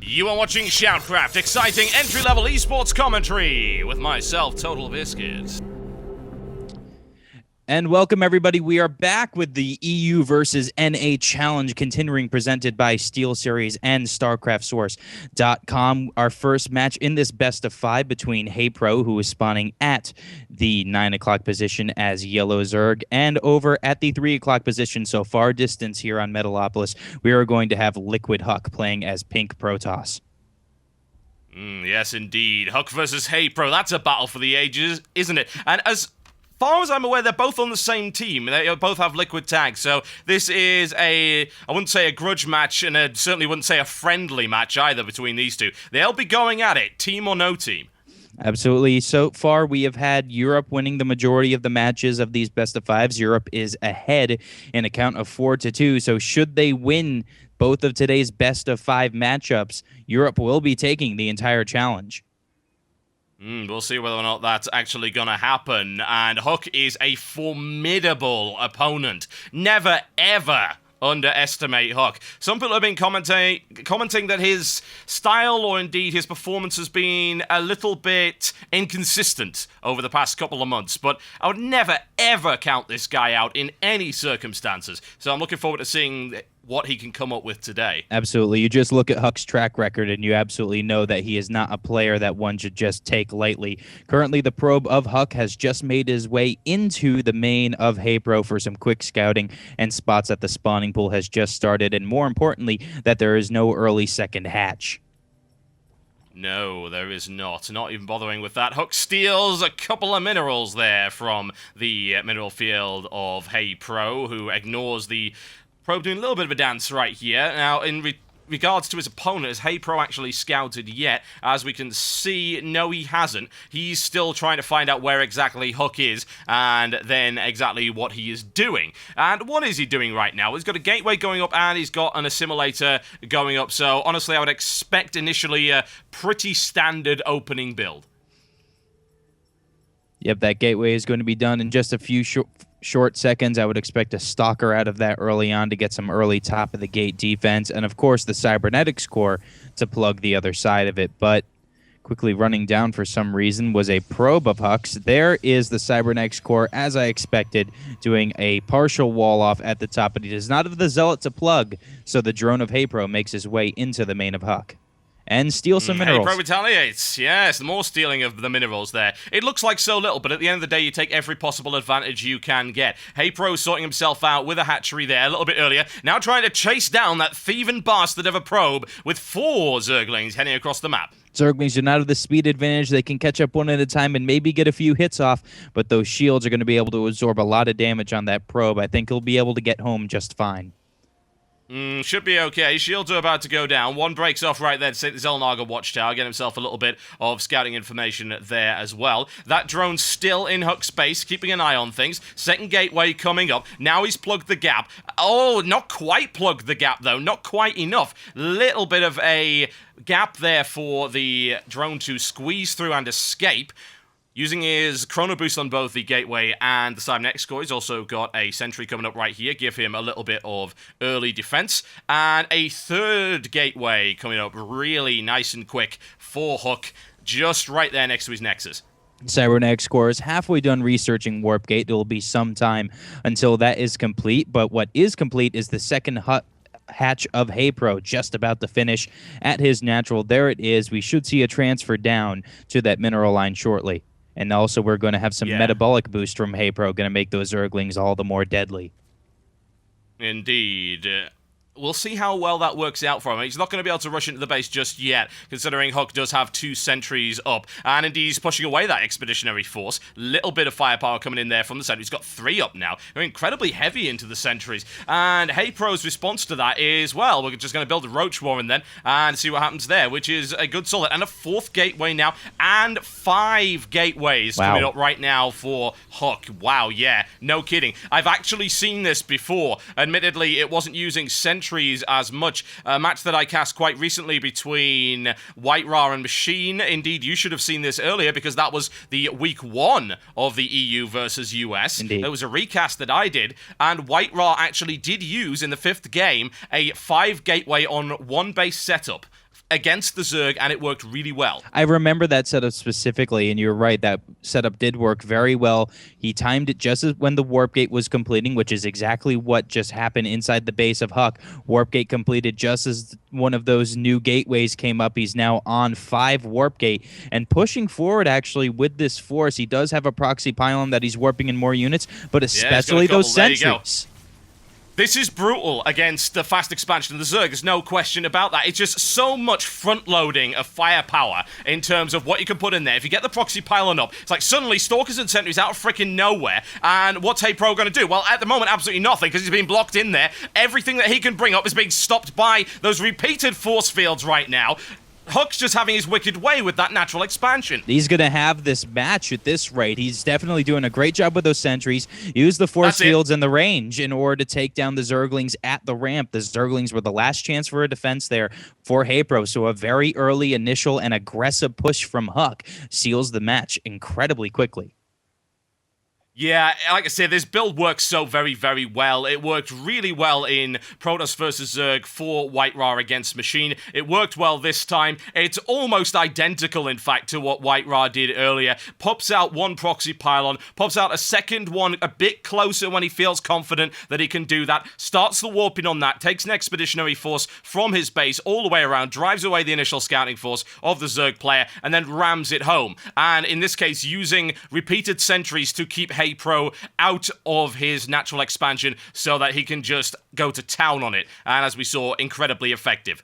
You are watching SHOUTcraft, exciting entry-level esports commentary with myself, TotalBiscuit. And welcome, everybody. We are back with the EU versus NA Challenge, continuing presented by SteelSeries and StarCraftSource.com. Our first match in this best of 5 between Haypro, who is spawning at the 9 o'clock position as Yellow Zerg, and over at the 3 o'clock position, so far distance here on Metalopolis, we are going to have Liquid HuK playing as Pink Protoss. Yes, indeed. HuK versus Haypro. That's a battle for the ages, isn't it? And as far as I'm aware, they're both on the same team. They both have liquid tags, so this is I wouldn't say a grudge match, and I certainly wouldn't say a friendly match either between these two. They'll be going at it, team or no team. Absolutely. So far, we have had Europe winning the majority of the matches of these best of 5s. Europe is ahead in a count of 4-2, so should they win both of today's best of 5 matchups, Europe will be taking the entire challenge. We'll see whether or not that's actually going to happen. And HuK is a formidable opponent. Never, ever underestimate HuK. Some people have been commenting that his style, or indeed his performance, has been a little bit inconsistent over the past couple of months, but I would never, ever count this guy out in any circumstances. So I'm looking forward to seeing what he can come up with today. Absolutely. You just look at HuK's track record and you absolutely know that he is not a player that one should just take lightly. Currently, the probe of HuK has just made his way into the main of Haypro for some quick scouting, and spots that the spawning pool has just started, and more importantly, that there is no early second hatch. No, there is not. Not even bothering with that. HuK steals a couple of minerals there from the mineral field of Haypro, who ignores the probe doing a little bit of a dance right here. Now, in regards to his opponent, has Haypro actually scouted yet? As we can see, no, he hasn't. He's still trying to find out where exactly HuK is, and then exactly what he is doing. And what is he doing right now? He's got a gateway going up, and he's got an assimilator going up. So, honestly, I would expect initially a pretty standard opening build. Yep, that gateway is going to be done in just a few short seconds. I would expect a stalker out of that early on to get some early top of the gate defense, and of course the cybernetics core to plug the other side of it. But quickly running down for some reason was a probe of HuK's. There is the cybernetics core, as I expected, doing a partial wall off at the top, but he does not have the zealot to plug, so the drone of Haypro makes his way into the main of HuK and steal some minerals. Haypro retaliates. Yes, more stealing of the minerals there. It looks like so little, but at the end of the day, you take every possible advantage you can get. Haypro sorting himself out with a hatchery there a little bit earlier. Now trying to chase down that thieving bastard of a probe with 4 Zerglings heading across the map. Zerglings do not have the speed advantage. They can catch up one at a time and maybe get a few hits off, but those shields are going to be able to absorb a lot of damage on that probe. I think he'll be able to get home just fine. Should be okay. Shields are about to go down. One breaks off right there to take the Zelnaga watchtower, get himself a little bit of scouting information there as well. That drone's still in HuK space, keeping an eye on things. Second gateway coming up. Now he's plugged the gap. Oh, not quite plugged the gap, though. Not quite enough. Little bit of a gap there for the drone to squeeze through and escape. Using his chrono boost on both the gateway and the cybernetics core, he's also got a sentry coming up right here, give him a little bit of early defense, and a third gateway coming up really nice and quick for HuK, just right there next to his nexus. Cybernetics core is halfway done researching Warp Gate. It will be some time until that is complete, but what is complete is the second hatch of Haypro, just about to finish at his natural. There it is. We should see a transfer down to that mineral line shortly. And also, we're going to have some metabolic boost from Haypro, going to make those Zerglings all the more deadly. Indeed. We'll see how well that works out for him. He's not going to be able to rush into the base just yet, considering HuK does have 2 sentries up. And indeed, he's pushing away that expeditionary force. Little bit of firepower coming in there from the sentry. He's got 3 up now. They're incredibly heavy into the sentries. And Haypro's response to that is, well, we're just going to build a Roach Warren then and see what happens there, which is a good solid. And a 4th gateway now, and 5 gateways coming up right now for HuK. Wow, yeah, no kidding. I've actually seen this before. Admittedly, it wasn't using sentries as much. A match that I cast quite recently between White Ra and Machine. Indeed, you should have seen this earlier because that was the week 1 of the EU versus US. Indeed. It was a recast that I did, and White Ra actually did use in the 5th game a 5 gateway on 1 base setup. against the Zerg, and it worked really well. I remember that setup specifically, and you're right, that setup did work very well. He timed it just as when the warp gate was completing, which is exactly what just happened inside the base of HuK. Warp gate completed just as one of those new gateways came up. He's now on 5 warp gate and pushing forward actually with this force. He does have a proxy pylon that he's warping in more units, but especially those sentries. This is brutal against the fast expansion of the Zerg. There's no question about that. It's just so much front-loading of firepower in terms of what you can put in there. If you get the proxy pylon up, it's like suddenly Stalkers and Sentries out of freaking nowhere. And what's Haypro going to do? Well, at the moment, absolutely nothing, because he's being blocked in there. Everything that he can bring up is being stopped by those repeated force fields right now. HuK's just having his wicked way with that natural expansion. He's going to have this match at this rate. He's definitely doing a great job with those sentries. Use the force fields and the range in order to take down the Zerglings at the ramp. The Zerglings were the last chance for a defense there for Haypro, so a very early initial and aggressive push from HuK seals the match incredibly quickly. Yeah, like I said, this build works so very, very well. It worked really well in Protoss versus Zerg for White Ra against Machine. It worked well this time. It's almost identical, in fact, to what White Ra did earlier. Pops out one proxy pylon, pops out a second one a bit closer when he feels confident that he can do that, starts the warping on that, takes an expeditionary force from his base all the way around, drives away the initial scouting force of the Zerg player, and then rams it home. And in this case, using repeated sentries to keep Haypro out of his natural expansion so that he can just go to town on it. And as we saw, incredibly effective.